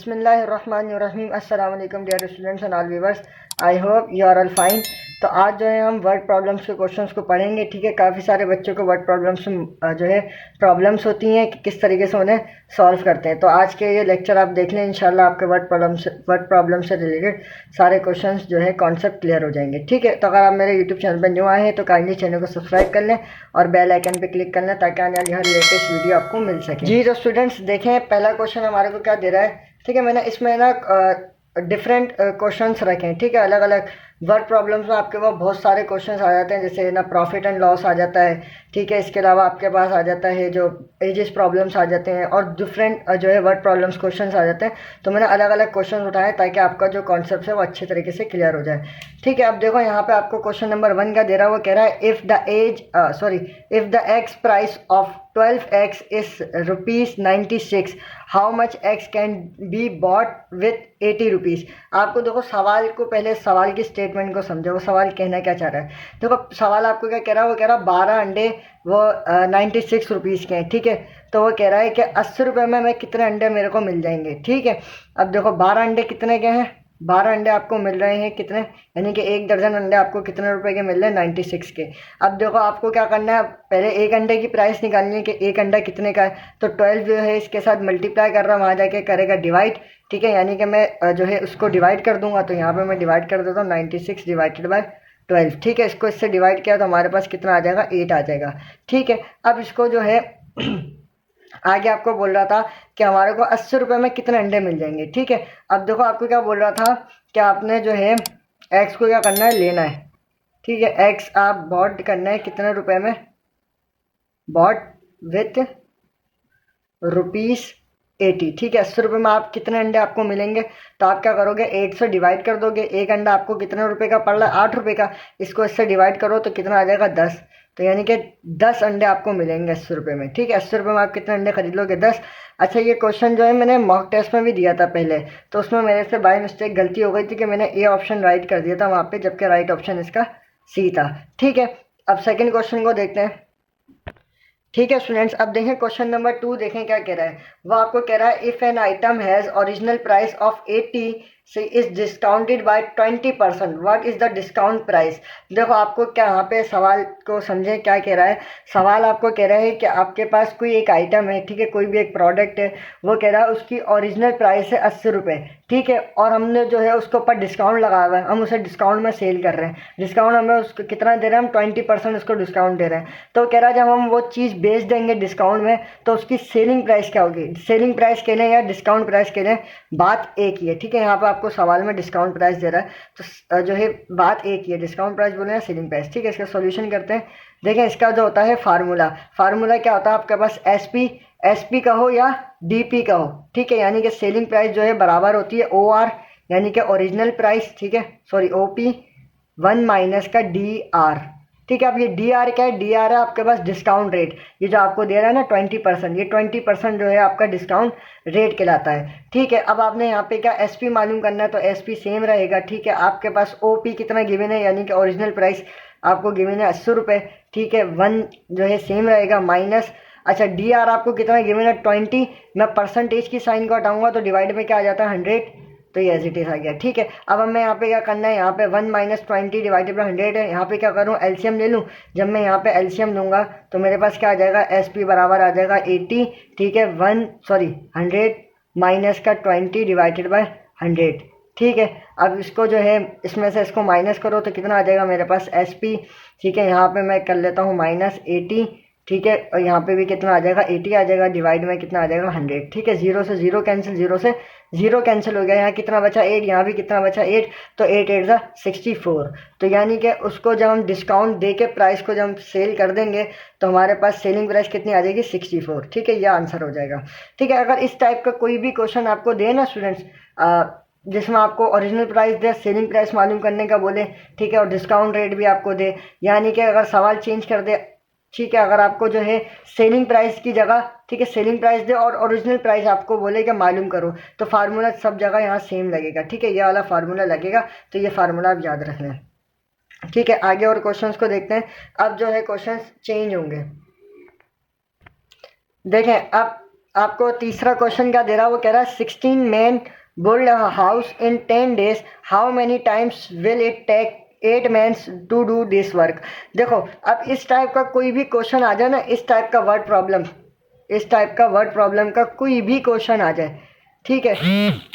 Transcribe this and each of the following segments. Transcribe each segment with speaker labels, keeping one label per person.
Speaker 1: बिस्मिल्लाहिर्रहमानिर्रहीम। अस्सलाम वालेकुम dear students and all viewers, I hope you are all fine. तो आज जो है हम वर्ड प्रॉब्लम्स के क्वेश्चंस को पढ़ेंगे। ठीक है, काफ़ी सारे बच्चों को वर्ड प्रॉब्लम्स जो है प्रॉब्लम्स होती हैं कि किस तरीके से उन्हें सॉल्व करते हैं। तो आज के ये लेक्चर आप देख लें, इंशाल्लाह आपके वर्ड प्रॉब्लम से रिलेटेड सारे क्वेश्चंस जो है कॉन्सेप्ट क्लियर हो जाएंगे। ठीक है, तो अगर आप मेरे यूट्यूब चैनल पर न्यू आए हैं तो काइंडली चैनल को सब्सक्राइब कर लें और बेल आइकन पर क्लिक कर लें ताकि आने वाली हर लेटेस्ट वीडियो आपको मिल सके। जी तो स्टूडेंट्स देखें, पहला क्वेश्चन हमारे को क्या दे रहा है। ठीक है, मैंने इसमें ना डिफरेंट क्वेश्चंस रखे हैं। ठीक है, अलग अलग वर्ड प्रॉब्लम्स में आपके पास बहुत सारे क्वेश्चंस आ जाते हैं, जैसे ना प्रॉफिट एंड लॉस आ जाता है। ठीक है, इसके अलावा आपके पास आ जाता है जो एजेस प्रॉब्लम्स आ जाते हैं और डिफरेंट जो है वर्ड प्रॉब्लम्स क्वेश्चंस आ जाते हैं। तो मैंने अलग अलग क्वेश्चन उठाए ताकि आपका जो कॉन्सेप्ट है वो अच्छे तरीके से क्लियर हो जाए। ठीक है, अब देखो यहाँ पे आपको क्वेश्चन नंबर 1 का दे रहा है। वो कह रहा है if the x price of 12x is rupees 96, how much x can be bought with 80 rupees. आपको देखो सवाल को, पहले सवाल की स्टेटमेंट को समझो, वो सवाल कहना क्या चाह रहा है। देखो सवाल आपको क्या कह रहा है, वो कह रहा है 12 अंडे वो 96 रुपीज़ के हैं। ठीक है, तो वो कह रहा है कि 80 रुपये में मैं कितने अंडे मेरे को मिल जाएंगे। ठीक है, अब देखो 12 अंडे कितने के हैं, 12 अंडे आपको मिल रहे हैं कितने, यानी कि 1 दर्जन अंडे आपको कितने रुपए के मिल रहे हैं, 96 के। अब देखो आपको क्या करना है, पहले एक अंडे की प्राइस निकालनी है कि एक अंडा कितने का है। तो 12 जो है इसके साथ मल्टीप्लाई कर रहा हूँ, वहाँ जाके करेगा डिवाइड। ठीक है, यानी कि मैं जो है उसको डिवाइड कर दूंगा। तो यहाँ पे मैं डिवाइड कर देता हूँ 96 डिवाइडेड बाय 12। ठीक है, इसको इससे डिवाइड किया तो हमारे पास कितना आ जाएगा, 8 आ जाएगा। ठीक है, अब इसको जो है आगे आपको बोल रहा था कि हमारे को 80 रुपये में कितने अंडे मिल जाएंगे। ठीक है, अब देखो आपको क्या बोल रहा था कि आपने जो है एक्स को क्या करना है, लेना है। ठीक है, एक्स आप बॉट करना है कितने रुपए में, बॉट विथ ₹80। ठीक है, 80 रुपये में आप कितने अंडे आपको मिलेंगे, तो आप क्या करोगे, 8 से डिवाइड कर दोगे। एक अंडा आपको कितने रुपए का पड़ रहा है, 8 रुपये का। इसको इससे डिवाइड करो तो कितना आ जाएगा, 10। तो यानी कि 10 अंडे आपको मिलेंगे 80 रुपये में। ठीक है, 80 रुपये में आप कितने अंडे खरीद लोगे, 10। अच्छा, ये क्वेश्चन जो है मैंने मॉक टेस्ट में भी दिया था पहले, तो उसमें मेरे से बाय मिस्टेक गलती हो गई थी कि मैंने ए ऑप्शन राइट कर दिया था वहाँ पे, जबकि राइट ऑप्शन इसका सी था। ठीक है, अब सेकेंड क्वेश्चन को देखते हैं। ठीक है स्टूडेंट्स, अब देखें क्वेश्चन नंबर 2, देखें क्या कह रहा है। वो आपको कह रहा है if an item has original price of 80 से is discounted by 20%, what is the discount price. देखो आपको क्या यहाँ पे सवाल को समझें क्या कह रहा है। सवाल आपको कह रहा है कि आपके पास कोई एक आइटम है, ठीक है, कोई भी एक प्रोडक्ट है। वो कह रहा है उसकी ओरिजिनल प्राइस है 80 रुपये। ठीक है, और हमने जो है उसके ऊपर डिस्काउंट लगाया हुआ है, हम उसे डिस्काउंट में सेल कर रहे हैं। डिस्काउंट हमें उसको कितना दे रहे हैं, हम 20% उसको डिस्काउंट दे रहे हैं। तो कह रहा है जब हम वो चीज़ बेच देंगे डिस्काउंट में तो उसकी सेलिंग प्राइस क्या होगी। सेलिंग प्राइस के लिए या डिस्काउंट प्राइस के लिए बात एक ही है। ठीक है, यहाँ पर आपको सवाल में डिस्काउंट प्राइस दे रहा है, तो जो है बात एक ही है, डिस्काउंट प्राइस बोले या सेलिंग प्राइस। ठीक है, इसका सॉल्यूशन करते हैं। देखें इसका जो होता है फार्मूला क्या होता है आपके पास, एसपी का हो या डीपी का हो। ठीक है, यानी कि सेलिंग प्राइस जो है बराबर होती है OR, यानी कि ओरिजिनल प्राइस। ठीक है, सॉरी OP 1 माइनस का DR। ठीक है, अब ये DR क्या है, DR है आपके पास डिस्काउंट रेट। ये जो आपको दे रहा है ना 20%, ये 20% जो है आपका डिस्काउंट रेट कहलाता है। ठीक है, अब आपने यहाँ पे क्या SP मालूम करना है, तो SP सेम रहेगा। ठीक है, आपके पास OP कितना गिवन है, यानी कि ओरिजिनल प्राइस आपको गिवन है 80 रुपये। ठीक है, 1 जो है सेम रहेगा माइनस, अच्छा DR आपको कितना गिवन है 20, मैं परसेंटेज की साइन को हटाऊंगा तो डिवाइड में क्या आ जाता है 100, तो ये एज इट इज आ गया। ठीक है, अब हमें यहाँ पे क्या करना है, यहाँ पे 1 माइनस 20 डिवाइडेड बाई 100 है। यहाँ पे क्या करूँ, एलसीएम ले लूँ। जब मैं यहाँ पे एलसीएम लूँगा तो मेरे पास क्या आ जाएगा, SP बराबर आ जाएगा 80। ठीक है, 100 माइनस का 20 डिवाइडेड बाई 100। ठीक है, अब इसको जो है इसमें से इसको माइनस करो तो कितना आ जाएगा मेरे पास SP। ठीक है, यहाँ पे मैं कर लेता हूँ -80। ठीक है, और यहाँ पे भी कितना आ जाएगा, 80 आ जाएगा, डिवाइड में कितना आ जाएगा 100। ठीक है, 0 से 0 कैंसिल, 0 से 0 कैंसिल हो गया। यहाँ कितना बचा 8, यहाँ भी कितना बचा 8, तो 8 8 ज़ा 64। तो यानी कि उसको जब हम डिस्काउंट दे के प्राइस को जब हम सेल कर देंगे तो हमारे पास सेलिंग प्राइस कितनी आ जाएगी, 64। ठीक है, यह आंसर हो जाएगा। ठीक है, अगर इस टाइप का कोई भी क्वेश्चन आपको दे ना स्टूडेंट्स, जिसमें आपको ओरिजिनल प्राइस दे, सेलिंग प्राइस मालूम करने का बोले, ठीक है, और डिस्काउंट रेट भी आपको दे, यानी कि अगर सवाल चेंज कर दे। ठीक है, अगर आपको जो है सेलिंग प्राइस की जगह, ठीक है, सेलिंग प्राइस दे और ओरिजिनल प्राइस आपको बोले कि मालूम करो, तो फार्मूला सब जगह यहाँ सेम लगेगा। ठीक है, ये वाला फार्मूला लगेगा, तो ये फार्मूला आप याद रख लें। ठीक है, आगे और क्वेश्चंस को देखते हैं। अब जो है क्वेश्चंस चेंज होंगे। देखें अब आपको तीसरा क्वेश्चन क्या दे रहा है, वो कह रहा है 16 men build a house in 10 days, how many times will it take 8 men to do this work। देखो अब इस टाइप का कोई भी क्वेश्चन आ जाए ना, इस टाइप का वर्ड प्रॉब्लम, इस टाइप का वर्ड प्रॉब्लम का कोई भी क्वेश्चन आ जाए, ठीक है,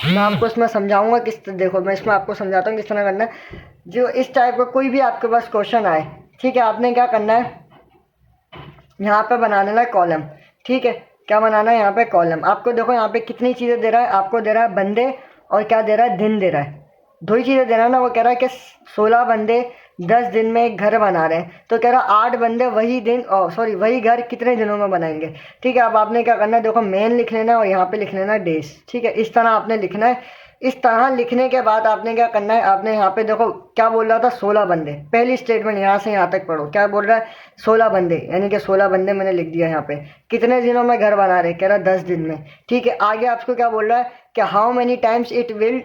Speaker 1: मैं आपको इसमें समझाऊंगा देखो मैं इसमें आपको समझाता हूँ किस तरह करना है। जो इस टाइप का कोई भी आपके पास क्वेश्चन आए, ठीक है, आपने क्या करना है, यहाँ पे बना लेना है कॉलम, ठीक है, क्या बनाना है यहाँ पे कॉलम। आपको देखो यहाँ पे कितनी चीज़ें दे रहा है, आपको दे रहा है बंदे और क्या दे रहा है, दिन दे रहा है, दो ही चीज़ें दे रहा है ना। वो कह रहा है कि 16 बंदे 10 दिन में एक घर बना रहे हैं, तो कह रहा है 8 बंदे वही दिन सॉरी वही घर कितने दिनों में बनाएंगे, ठीक है। अब आपने क्या करना है, देखो मेन लिख लेना है और यहाँ पे लिख लेना है डेज, ठीक है, इस तरह आपने लिखना है। इस तरह लिखने के बाद आपने क्या करना है, आपने यहाँ पे देखो क्या बोल रहा था, 16 बंदे, पहली स्टेटमेंट यहाँ से यहाँ तक पढ़ो, क्या बोल रहा है, 16 बंदे, यानी कि 16 बंदे मैंने लिख दिया यहाँ पे, कितने दिनों में घर बना रहे, कह रहा 10 दिन में, ठीक है। आगे आपको क्या बोल रहा है कि how many times it will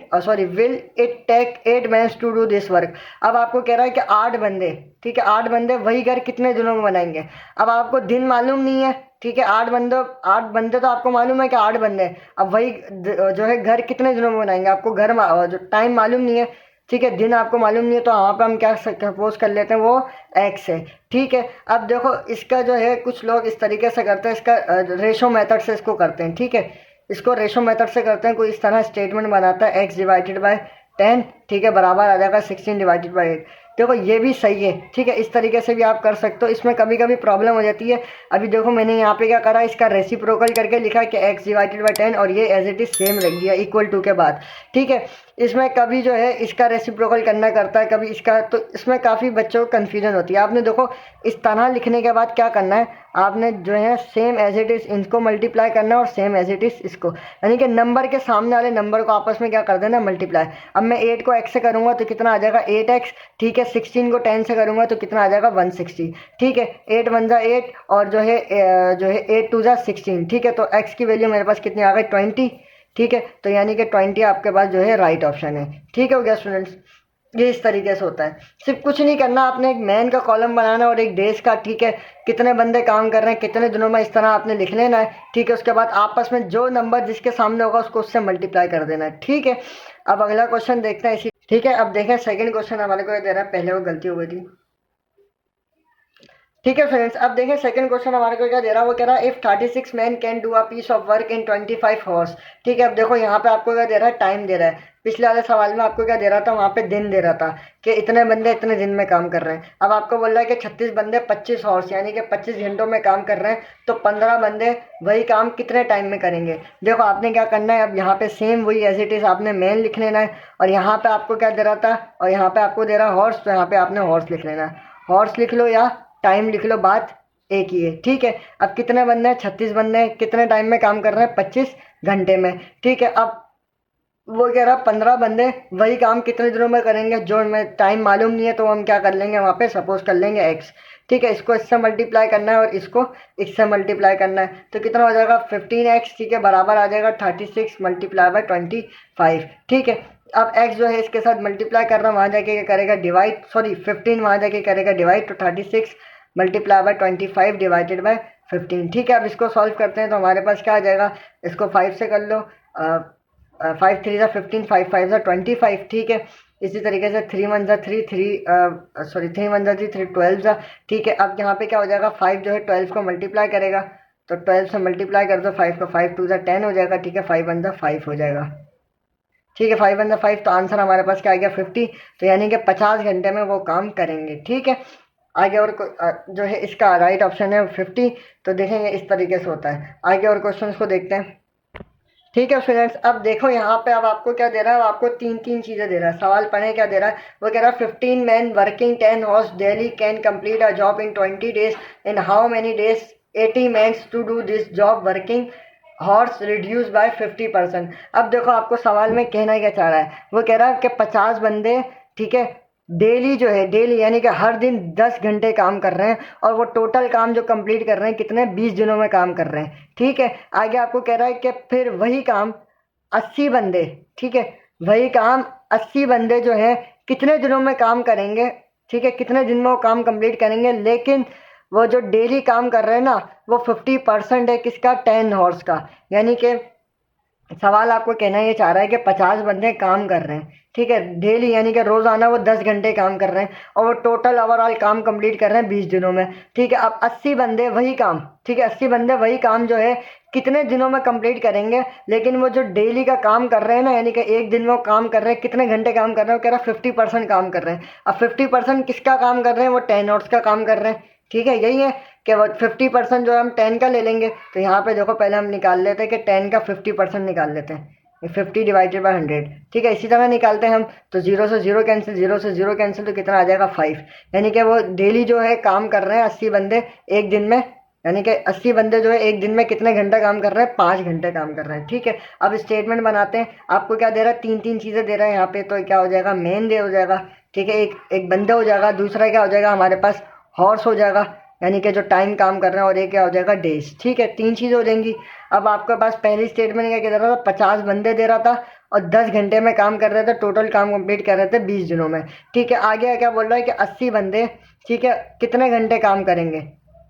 Speaker 1: will it take 8 mans to do this work. अब आपको कह रहा है कि 8 बंदे, ठीक है, 8 बंदे वही घर कितने दिनों में बनाएंगे। अब आपको दिन मालूम नहीं है, ठीक है, 8 बंदे तो आपको मालूम है कि 8 बंदे, अब वही जो है घर कितने दिनों में बनाएंगे, आपको घर जो टाइम मालूम नहीं है, ठीक है, दिन आपको मालूम नहीं है, तो वहाँ पे हम क्या सपोज कर लेते हैं, वो एक्स है, ठीक है। अब देखो इसका जो है कुछ लोग इस तरीके से करते हैं, इसका रेशो मेथड से इसको करते हैं, ठीक है, इसको रेशो मेथड से करते हैं। कोई इस तरह स्टेटमेंट बनाता है एक्स डिवाइडेड बाय 10, ठीक है, बराबर आ जाएगा 16 डिवाइडेड बाई 8। देखो ये भी सही है, ठीक है, इस तरीके से भी आप कर सकते हो। इसमें कभी कभी प्रॉब्लम हो जाती है। अभी देखो मैंने यहाँ पे क्या करा, इसका रेसिप्रोकल करके लिखा कि x डिवाइडेड बाई 10 और ये एज इट इज सेम रख दिया इक्वल टू के बाद, ठीक है। इसमें कभी जो है इसका रेसिप्रोकल करना करता है, कभी इसका, तो इसमें काफ़ी बच्चों को कन्फ्यूजन होती है। आपने देखो इस तरह लिखने के बाद क्या करना है, आपने जो है सेम एज इट इज़ इनको मल्टीप्लाई करना है और सेम एज इट इज़ इसको, यानी कि नंबर के सामने वाले नंबर को आपस में क्या कर देना, मल्टीप्लाई। अब मैं 8 को x से करूँगा तो कितना आ जाएगा 8x, ठीक है, 16 को 10 से करूँगा तो कितना आ जाएगा 160, ठीक है, 8 1 जा 8 और जो है 8 2 जा 16, ठीक है। तो x की वैल्यू मेरे पास कितनी आ गई 20, ठीक है, तो यानी कि 20 आपके पास जो है राइट ऑप्शन है, ठीक हो गया स्टूडेंट्स। ये इस तरीके से होता है, सिर्फ कुछ नहीं करना, आपने एक मैन का कॉलम बनाना और एक डेज का, ठीक है, कितने बंदे काम कर रहे हैं कितने दिनों में, इस तरह आपने लिख लेना है, ठीक है। उसके बाद आपस में जो नंबर जिसके सामने होगा उसको उससे मल्टीप्लाई कर देना है, ठीक है। अब अगला क्वेश्चन देखते हैं इसी, ठीक है। अब देखें सेकंड क्वेश्चन हमारे को ये दे रहा है, पहले वो गलती हो गई थी, ठीक है फ्रेंड्स। अब देखें सेकंड क्वेश्चन हमारे को क्या दे रहा है, वो कह रहा है if 36 man can do a piece of work in 25 hours, ठीक है। अब देखो यहाँ पे आपको क्या दे रहा है, टाइम दे रहा है। पिछले वाले सवाल में आपको क्या दे रहा था, वहाँ पे दिन दे रहा था कि इतने बंदे इतने दिन में काम कर रहे हैं। अब आपको बोल रहा है कि 36 बंदे 25 हॉर्स यानी कि 25 घंटों में काम कर रहे हैं, तो 15 बंदे वही काम कितने टाइम में करेंगे। देखो आपने क्या करना है, अब यहाँ पे सेम वही एज इट इज आपने मैन लिख लेना है, और यहाँ पे आपको क्या दे रहा था, और यहाँ पे आपको दे रहा है हॉर्स, तो यहाँ पे आपने हॉर्स लिख लेना है। हॉर्स लिख लो या टाइम लिख लो, बात एक ही है, ठीक है। अब कितने बंदे हैं, 36 बंदे हैं, कितने टाइम में काम कर रहे हैं, 25 घंटे में, ठीक है। अब वो कह रहा 15 बंदे वही काम कितने दिनों में करेंगे, जो हमें टाइम मालूम नहीं है, तो हम क्या कर लेंगे, वहाँ पे सपोज कर लेंगे x, ठीक है। इसको इससे मल्टीप्लाई करना है और इसको इससे मल्टीप्लाई करना है, तो कितना हो जाएगा 15x, ठीक है, बराबर आ जाएगा 36 मल्टीप्लाई बाय 25, ठीक है। अब x जो है इसके साथ मल्टीप्लाई कर रहा है, वहाँ जाके क्या करेगा डिवाइड, सॉरी 15 वहाँ जाके करेगा डिवाइड, तो 36 मल्टीप्लाई बाय 25 डिवाइडेड बाय 15, ठीक है। अब इसको सॉल्व करते हैं तो हमारे पास क्या आ जाएगा, इसको 5 से कर लो, 5 3 जा 15, 5 5 जा 25, ठीक है। इसी तरीके से 3 1 जा 3 3 1 जा 3 12 जा, ठीक है। अब यहाँ पे क्या हो जाएगा, 5 जो है 12 को मल्टीप्लाई करेगा, तो 12 से मल्टीप्लाई कर दो 5 को, 5 2 जा 10 हो जाएगा, ठीक है, 5 1 जा 5 हो जाएगा, ठीक है, 5 1 जा 5, तो आंसर हमारे पास क्या आ गया 50, तो यानी कि 50 घंटे में वो काम करेंगे, ठीक है। आगे और जो है इसका राइट ऑप्शन है 50, तो देखेंगे इस तरीके से होता है। आगे और क्वेश्चन को देखते हैं, ठीक है स्टूडेंट्स। अब देखो यहाँ पे अब आपको क्या दे रहा है, आपको तीन चीज़ें दे रहा है। सवाल पढ़े क्या दे रहा है, वो कह रहा है 15 man working 10 hours daily can complete a job in 20 days, in how many days 80 man to do this job working hours reduce by 50%। अब देखो आपको सवाल में कहना क्या चाह रहा है, वो कह रहा है कि 50 बंदे, ठीक है, डेली जो है, डेली यानी कि हर दिन 10 घंटे काम कर रहे हैं, और वो टोटल काम जो कंप्लीट कर रहे हैं कितने 20 दिनों में काम कर रहे हैं, ठीक है। आगे आपको कह रहा है कि फिर वही काम 80 बंदे, ठीक है, वही काम 80 बंदे जो है कितने दिनों में काम करेंगे, ठीक है, कितने दिन में वो काम कंप्लीट करेंगे, लेकिन वो जो डेली काम कर रहे हैं ना, वो 50% है किसका, 10 हॉर्स का। यानी कि सवाल आपको कहना ये चाह रहा है कि 50 बंदे काम कर रहे हैं, ठीक है, डेली, यानी कि रोजाना वो 10 घंटे काम कर रहे हैं और वो टोटल ओवरऑल काम कंप्लीट कर रहे हैं 20 दिनों में, ठीक है। अब 80 बंदे वही काम, ठीक है, 80 बंदे वही काम जो है कितने दिनों में कंप्लीट करेंगे, लेकिन वो जो डेली का काम कर रहे हैं ना, यानी कि एक दिन में वो काम कर रहे हैं, कितने घंटे काम कर रहे हैं, वो कह रहा है 50% काम कर रहे हैं। अब 50% किसका काम कर रहे हैं, वो 10 आवर्स का काम कर रहे हैं, ठीक है। यही है कि वो 50% जो है हम 10 का ले लेंगे। तो यहाँ पे देखो पहले हम निकाल लेते हैं कि 10 का 50% निकाल लेते हैं, 50 डिवाइडेड बाय 100, ठीक है। इसी तरह निकालते हैं हम, तो जीरो से जीरो कैंसिल, जीरो से जीरो कैंसिल, तो कितना आ जाएगा 5। यानी कि वो डेली जो है काम कर रहे हैं 80 बंदे एक दिन में, यानी कि 80 बंदे जो है एक दिन में कितने घंटे काम कर रहे हैं, 5 घंटे काम कर रहे हैं, ठीक है। अब स्टेटमेंट बनाते हैं। आपको क्या दे रहा है, तीन तीन चीज़ें दे रहा है यहाँ पे, तो क्या हो जाएगा, मेन डे हो जाएगा, ठीक है, एक एक बंदे हो जाएगा, दूसरा क्या हो जाएगा हमारे पास, हॉर्स हो जाएगा, यानी कि जो टाइम काम कर रहे हैं, और एक क्या हो जाएगा, डेज, ठीक है, तीन चीज़ हो जाएंगी। अब आपके पास पहली स्टेटमेंट क्या कह रहा था, 50 बंदे दे रहा था और 10 घंटे में काम कर रहे थे, टोटल काम कंप्लीट कर रहे थे 20 दिनों में, ठीक है। आगे क्या बोल रहा है कि 80 बंदे, ठीक है, कितने घंटे काम करेंगे,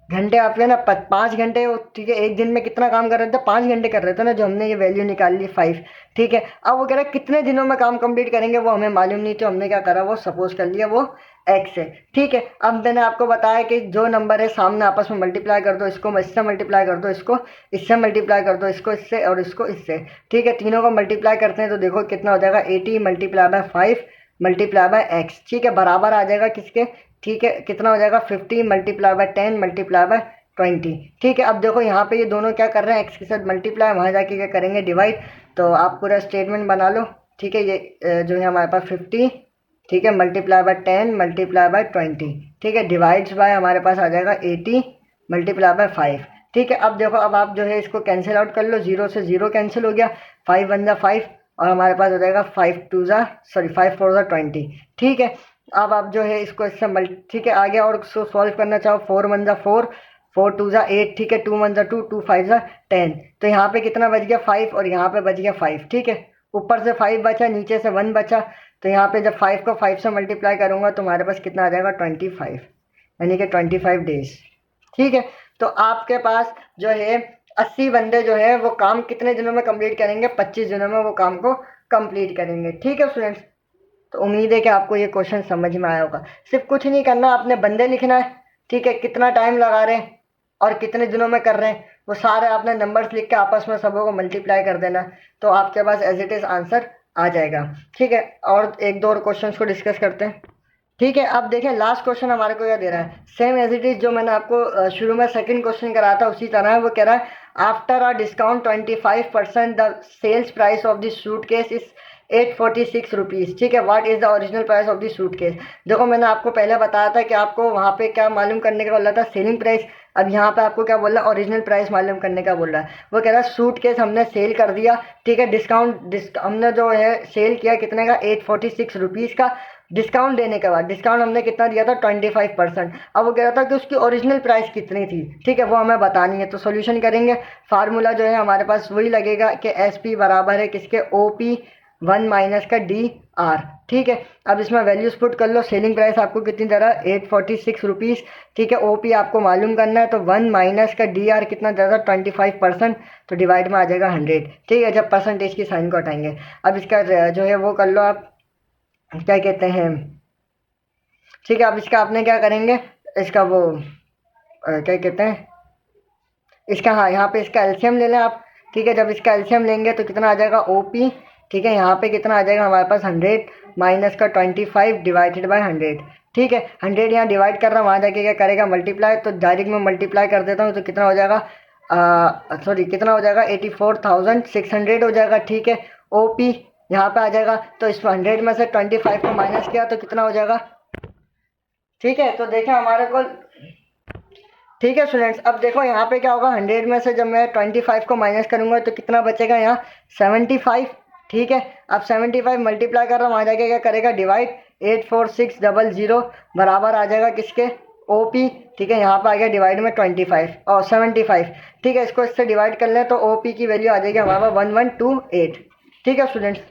Speaker 1: घंटे आपके ना 5 घंटे, ठीक है, एक दिन में कितना काम कर रहे थे, 5 घंटे कर रहे थे ना, जो हमने ये वैल्यू निकाल ली 5, ठीक है। अब वो कह रहा है कितने दिनों में काम कंप्लीट करेंगे, वो हमें मालूम नहीं, तो हमने क्या करा, वो सपोज कर लिया वो एक्स है, ठीक है। अब मैंने आपको बताया कि जो नंबर है सामने आपस में मल्टीप्लाई कर दो, इसको इससे मल्टीप्लाई कर दो, इसको इससे मल्टीप्लाई कर दो, इसको इससे और इसको इससे, ठीक है। तीनों को मल्टीप्लाई करते हैं तो देखो कितना हो जाएगा, 80 multiply by 5 multiply by x, ठीक है, बराबर आ जाएगा किसके, ठीक है, कितना हो जाएगा, 50 मल्टीप्लाई बाय 10 मल्टीप्लाई बाय 20, ठीक है। अब देखो यहाँ पे ये दोनों क्या कर रहे हैं, एक्स के साथ मल्टीप्लाई, वहाँ जाके क्या करेंगे, डिवाइड। तो आप पूरा स्टेटमेंट बना लो, ठीक है। ये जो है हमारे पास 50, ठीक है, मल्टीप्लाई बाय 10 मल्टीप्लाई बाय 20, ठीक है, डिवाइड्स बाय हमारे पास आ जाएगा 80 मल्टीप्लाई बाय 5, ठीक है। अब देखो, अब आप जो है इसको कैंसिल आउट कर लो, जीरो से जीरो कैंसिल हो गया, 5 1 जा 5 और हमारे पास हो जाएगा 5 2 जा 5 4 जा 20, ठीक है। अब आप जो है इसको इससे ठीक है, आगे और इसको सॉल्व करना चाहो, 4 1 जा 4, 4 2 जा 8, ठीक है, 2 1 जा 2, 2 5 जा 10, तो यहाँ पे कितना बच गया 5 और यहाँ पे बच गया 5, ठीक है। ऊपर से 5 बचा, नीचे से 1 बचा, तो यहाँ पे जब 5 को 5 से मल्टीप्लाई करूँगा तो हमारे पास कितना आ जाएगा, 25, यानी कि 25 डेज, ठीक है। तो आपके पास जो है 80 बंदे जो है वो काम कितने दिनों में कंप्लीट करेंगे, 25 दिनों में वो काम को कंप्लीट करेंगे, ठीक है स्टूडेंट्स। तो उम्मीद है कि आपको ये क्वेश्चन समझ में आया होगा। सिर्फ कुछ नहीं करना, आपने बंदे लिखना है, ठीक है, कितना टाइम लगा रहे हैं और कितने दिनों में कर रहे हैं, वो सारे आपने नंबर्स लिख के आपस में सबों को मल्टीप्लाई कर देना, तो आपके पास एज इट इज़ आंसर आ जाएगा, ठीक है। और एक दो और क्वेश्चन को डिस्कस करते हैं, ठीक है। अब देखें लास्ट क्वेश्चन हमारे को क्या दे रहा है, सेम एज इट इज जो मैंने आपको शुरू में सेकंड क्वेश्चन कराया था उसी तरह है। वो कह रहा है after a discount 25% the sales price of the suitcase is 846 rupees, ठीक है, what is the original price of the suitcase. देखो मैंने आपको पहले बताया था कि आपको वहाँ पे क्या मालूम करने का बोला था, सेलिंग प्राइस। अब यहाँ पे आपको क्या बोल रहा है, ओरिजिनल प्राइस मालूम करने का बोल रहा है। वो कह रहा है सूटकेस हमने सेल कर दिया, ठीक है, डिस्काउंट हमने जो है सेल किया कितने का, 846 रुपीज़ का, डिस्काउंट देने के बाद डिस्काउंट हमने कितना दिया था, 25%। अब वो कह रहा था कि उसकी ओरिजिनल प्राइस कितनी थी, ठीक है, वो हमें बतानी है। तो सॉल्यूशन करेंगे, फार्मूला जो है हमारे पास वही लगेगा कि एस पी बराबर है किसके, ओ पी 1 माइनस का डी आर, ठीक है। अब इसमें वैल्यूज पुट कर लो, सेलिंग प्राइस आपको कितनी दे रहा है, 846 रुपीज़, ठीक है, ओ पी आपको मालूम करना है, तो 1 माइनस का डी आर कितना दे रहा है, 25%, तो डिवाइड में आ जाएगा 100, ठीक है, जब परसेंटेज की साइन को हटाएंगे। अब इसका जो है वो कर लो आप, क्या कहते हैं, ठीक है। अब इसका आपने क्या करेंगे, इसका वो क्या कहते हैं इसका, हाँ यहाँ पे इसका एलसीएम ले लें आप, ठीक है। जब इसका एलसीएम लेंगे तो कितना आ जाएगा, ओ पी, ठीक है, यहाँ पे कितना आ जाएगा हमारे पास 100 माइनस का 25 डिवाइडेड बाय 100, ठीक है। 100 यहाँ डिवाइड कर रहा हूँ, वहाँ जाके क्या करेगा मल्टीप्लाई, तो डायरेक्ट में मल्टीप्लाई कर देता हूँ, तो कितना हो जाएगा, सॉरी कितना हो जाएगा, 84,600 हो जाएगा, ठीक है। ओ पी यहाँ पे आ जाएगा, तो इस 100 में से 25 को माइनस किया तो कितना हो जाएगा, ठीक है। तो देखें हमारे को, ठीक है स्टूडेंट्स, अब देखो यहाँ पे क्या होगा, 100 में से जब मैं 25 को माइनस करूँगा तो कितना बचेगा यहाँ, 75, ठीक है। अब 75 मल्टीप्लाई कर रहा हूँ, वहाँ जाके क्या करेगा डिवाइड, 84600 बराबर आ जाएगा किसके, ओ पी, ठीक है, यहाँ पे आ गया डिवाइड में 25 और 75, ठीक है। इसको इससे डिवाइड कर लें तो ओ पी की वैल्यू आ जाएगी हमारे पास 1128, ठीक है स्टूडेंट्स।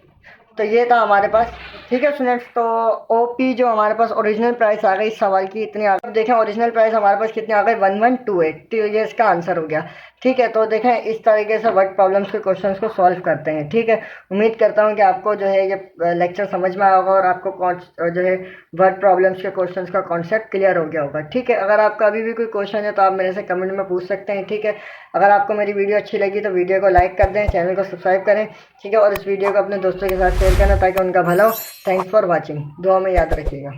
Speaker 1: तो ये था हमारे पास। ठीक है स्टूडेंट्स, तो ओपी जो हमारे पास ओरिजिनल प्राइस आ गई इस सवाल की इतनी आ गई। अब देखें ओरिजिनल प्राइस हमारे पास कितनी आ गई, 1128। तो ये इसका आंसर हो गया। ठीक है, तो देखें इस तरीके से वर्ड प्रॉब्लम्स के क्वेश्चंस को सॉल्व करते हैं। ठीक है, उम्मीद करता हूँ कि आपको जो है ये लेक्चर समझ में आया होगा और आपको जो है वर्ड प्रॉब्लम्स के क्वेश्चंस का कॉन्सेप्ट क्लियर हो गया होगा। ठीक है, अगर आपका अभी भी कोई क्वेश्चन है तो आप मेरे से कमेंट में पूछ सकते हैं। ठीक है, अगर आपको मेरी वीडियो अच्छी लगी तो वीडियो को लाइक कर दें, चैनल को सब्सक्राइब करें। ठीक है, और इस वीडियो को अपने दोस्तों के साथ शेयर करना ताकि उनका भला हो। थैंक्स फॉर वॉचिंग, दुआ में याद रखिएगा।